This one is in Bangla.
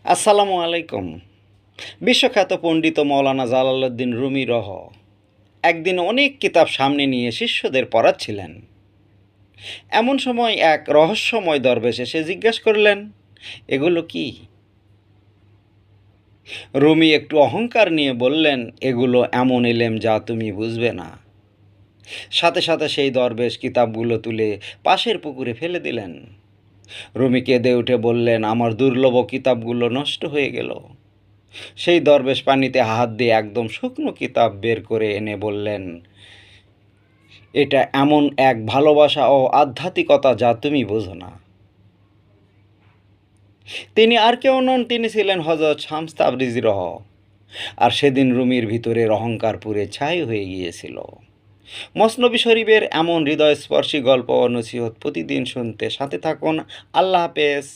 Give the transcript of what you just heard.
আসসালামু আলাইকুম। বিশ্বখ্যাত পণ্ডিত মৌলানা জালালউদ্দিন রুমি একদিন অনেক কিতাব সামনে নিয়ে শিষ্যদের পড়াচ্ছিলেন। এমন সময় এক রহস্যময় দরবেশ এসে জিজ্ঞাসা করলেন, এগুলো কি? রুমি একটু অহংকার নিয়ে বললেন, এগুলো এমন এলেম যা তুমি বুঝবে না। সাথে সাথে সেই দরবেশ কিতাবগুলো তুলে পাশের পুকুরে ফেলে দিলেন। রুমি কেঁদে উঠে বললেন, আমার দুর্লভ কিতাবগুলো নষ্ট হয়ে গেল। সেই দরবেশ পানিতে হাত দিয়ে একদম শুকনো কিতাব বের করে এনে বললেন, এটা এমন এক ভালোবাসা ও আধ্যাত্মিকতা যা তুমি বোঝো না। তিনি আর কেউ নন, তিনি ছিলেন হযরত শামস তাবরিজী আর সেদিন রুমির ভিতরের অহংকার পুড়ে ছাই হয়ে গিয়েছিল। মসনবী শরীফের এমন হৃদয়স্পর্শী গল্প ও নসিহত প্রতিদিন শুনতে সাথে থাকুন। আল্লাহ হাফেজ।